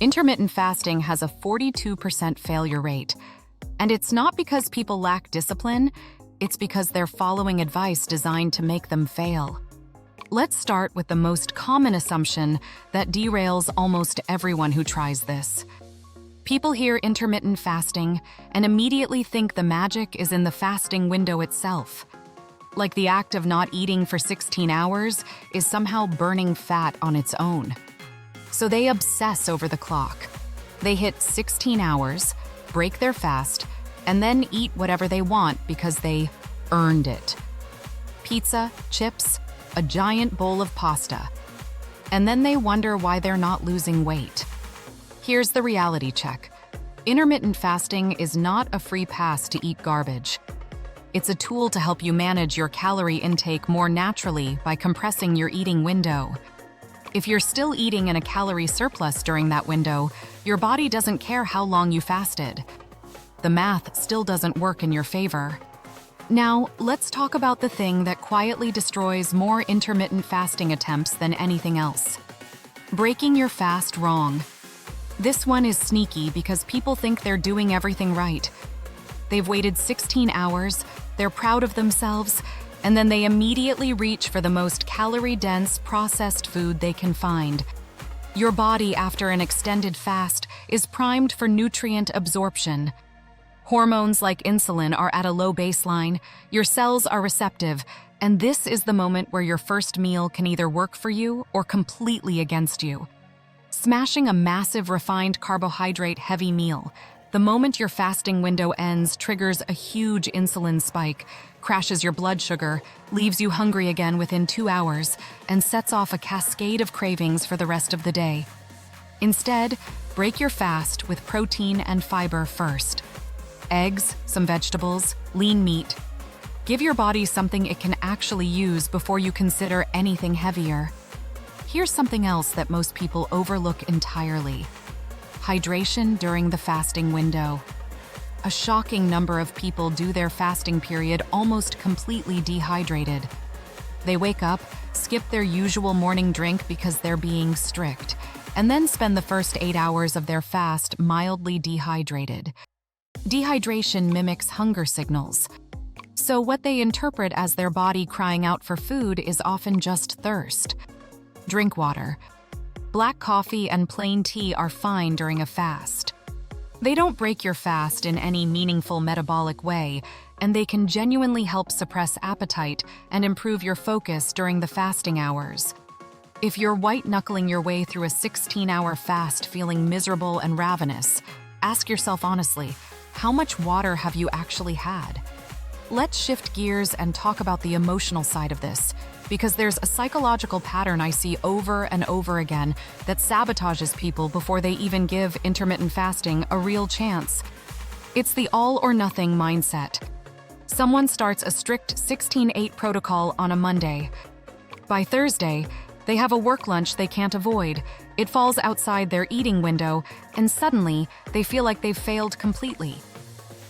Intermittent fasting has a 42% failure rate. And it's not because people lack discipline, it's because they're following advice designed to make them fail. Let's start with the most common assumption that derails almost everyone who tries this. People hear intermittent fasting and immediately think the magic is in the fasting window itself. Like the act of not eating for 16 hours is somehow burning fat on its own. So they obsess over the clock. They hit 16 hours, break their fast, and then eat whatever they want because they earned it. Pizza, chips, a giant bowl of pasta. And then they wonder why they're not losing weight. Here's the reality check. Intermittent fasting is not a free pass to eat garbage. It's a tool to help you manage your calorie intake more naturally by compressing your eating window. If you're still eating in a calorie surplus during that window, your body doesn't care how long you fasted. The math still doesn't work in your favor. Now, let's talk about the thing that quietly destroys more intermittent fasting attempts than anything else. Breaking your fast wrong. This one is sneaky because people think they're doing everything right. They've waited 16 hours, they're proud of themselves, and then they immediately reach for the most calorie-dense processed food they can find. Your body, after an extended fast, is primed for nutrient absorption. Hormones like insulin are at a low baseline, your cells are receptive, and this is the moment where your first meal can either work for you or completely against you. Smashing a massive refined carbohydrate-heavy meal, the moment your fasting window ends triggers a huge insulin spike, crashes your blood sugar, leaves you hungry again within 2 hours, and sets off a cascade of cravings for the rest of the day. Instead, break your fast with protein and fiber first. Eggs, some vegetables, lean meat. Give your body something it can actually use before you consider anything heavier. Here's something else that most people overlook entirely. Hydration during the fasting window. A shocking number of people do their fasting period almost completely dehydrated. They wake up, skip their usual morning drink because they're being strict, and then spend the first 8 hours of their fast mildly dehydrated. Dehydration mimics hunger signals. So what they interpret as their body crying out for food is often just thirst. Drink water. Black coffee and plain tea are fine during a fast. They don't break your fast in any meaningful metabolic way, and they can genuinely help suppress appetite and improve your focus during the fasting hours. If you're white-knuckling your way through a 16-hour fast feeling miserable and ravenous, ask yourself honestly, how much water have you actually had? Let's shift gears and talk about the emotional side of this, because there's a psychological pattern I see over and over again that sabotages people before they even give intermittent fasting a real chance. It's the all-or-nothing mindset. Someone starts a strict 16-8 protocol on a Monday. By Thursday, they have a work lunch they can't avoid. It falls outside their eating window, and suddenly, they feel like they've failed completely.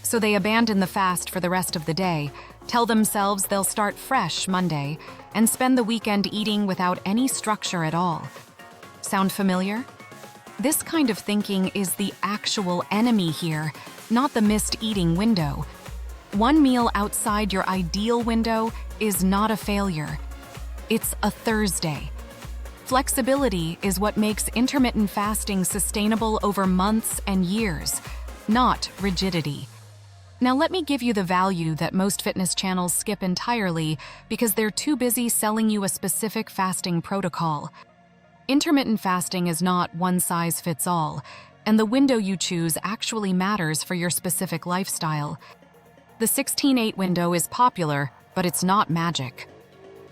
So they abandon the fast for the rest of the day, tell themselves they'll start fresh Monday, and spend the weekend eating without any structure at all. Sound familiar? This kind of thinking is the actual enemy here, not the missed eating window. One meal outside your ideal window is not a failure. It's a Thursday. Flexibility is what makes intermittent fasting sustainable over months and years, not rigidity. Now let me give you the value that most fitness channels skip entirely because they're too busy selling you a specific fasting protocol. Intermittent fasting is not one size fits all, and the window you choose actually matters for your specific lifestyle. The 16-8 window is popular, but it's not magic.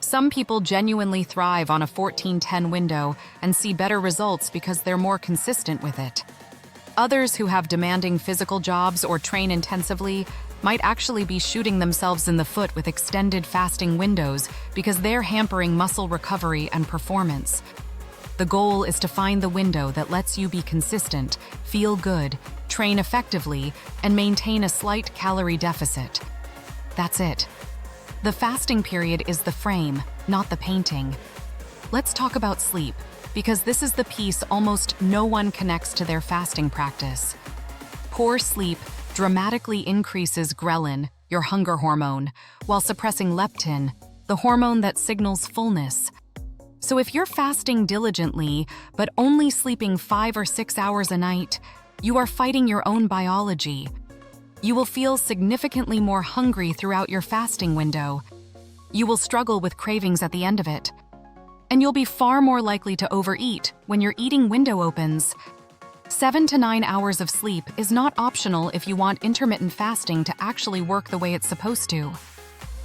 Some people genuinely thrive on a 14-10 window and see better results because they're more consistent with it. Others who have demanding physical jobs or train intensively might actually be shooting themselves in the foot with extended fasting windows because they're hampering muscle recovery and performance. The goal is to find the window that lets you be consistent, feel good, train effectively, and maintain a slight calorie deficit. That's it. The fasting period is the frame, not the painting. Let's talk about sleep, because this is the piece almost no one connects to their fasting practice. Poor sleep dramatically increases ghrelin, your hunger hormone, while suppressing leptin, the hormone that signals fullness. So if you're fasting diligently, but only sleeping 5 or 6 hours a night, you are fighting your own biology. You will feel significantly more hungry throughout your fasting window. You will struggle with cravings at the end of it. And you'll be far more likely to overeat when your eating window opens. 7 to 9 hours of sleep is not optional if you want intermittent fasting to actually work the way it's supposed to.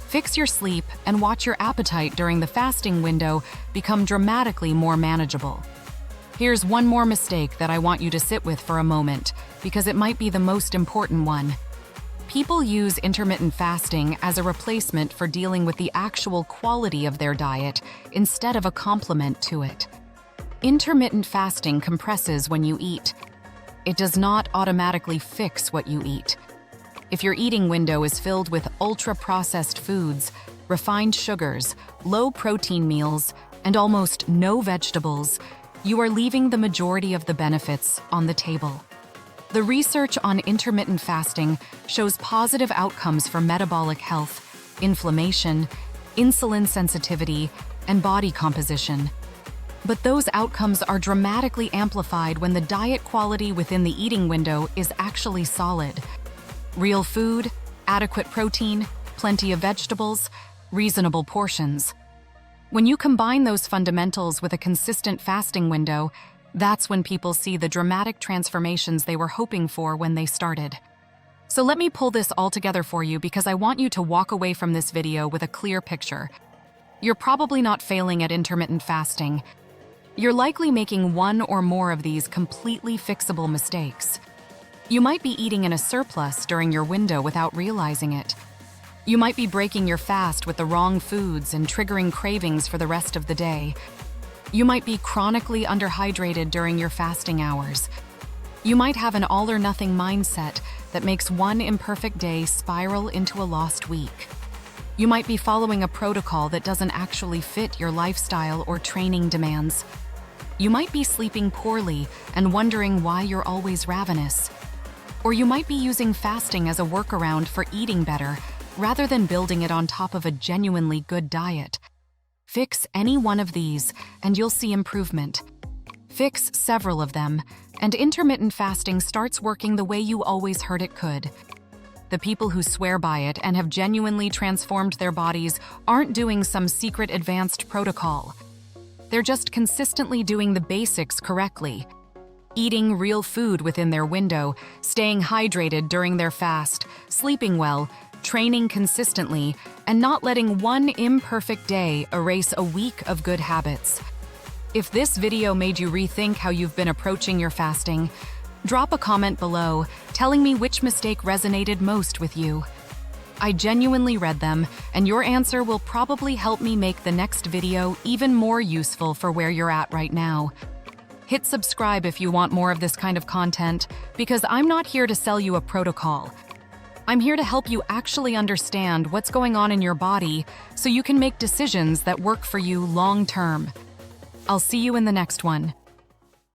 Fix your sleep and watch your appetite during the fasting window become dramatically more manageable. Here's one more mistake that I want you to sit with for a moment, because it might be the most important one. People use intermittent fasting as a replacement for dealing with the actual quality of their diet instead of a complement to it. Intermittent fasting compresses when you eat. It does not automatically fix what you eat. If your eating window is filled with ultra-processed foods, refined sugars, low-protein meals, and almost no vegetables, you are leaving the majority of the benefits on the table. The research on intermittent fasting shows positive outcomes for metabolic health, inflammation, insulin sensitivity, and body composition. But those outcomes are dramatically amplified when the diet quality within the eating window is actually solid. Real food, adequate protein, plenty of vegetables, reasonable portions. When you combine those fundamentals with a consistent fasting window, that's when people see the dramatic transformations they were hoping for when they started. So let me pull this all together for you, because I want you to walk away from this video with a clear picture. You're probably not failing at intermittent fasting. You're likely making one or more of these completely fixable mistakes. You might be eating in a surplus during your window without realizing it. You might be breaking your fast with the wrong foods and triggering cravings for the rest of the day. You might be chronically underhydrated during your fasting hours. You might have an all-or-nothing mindset that makes one imperfect day spiral into a lost week. You might be following a protocol that doesn't actually fit your lifestyle or training demands. You might be sleeping poorly and wondering why you're always ravenous. Or you might be using fasting as a workaround for eating better, rather than building it on top of a genuinely good diet. Fix any one of these, and you'll see improvement. Fix several of them, and intermittent fasting starts working the way you always heard it could. The people who swear by it and have genuinely transformed their bodies aren't doing some secret advanced protocol. They're just consistently doing the basics correctly. Eating real food within their window, staying hydrated during their fast, sleeping well, training consistently, and not letting one imperfect day erase a week of good habits. If this video made you rethink how you've been approaching your fasting, drop a comment below telling me which mistake resonated most with you. I genuinely read them, and your answer will probably help me make the next video even more useful for where you're at right now. Hit subscribe if you want more of this kind of content, because I'm not here to sell you a protocol. I'm here to help you actually understand what's going on in your body so you can make decisions that work for you long term. I'll see you in the next one.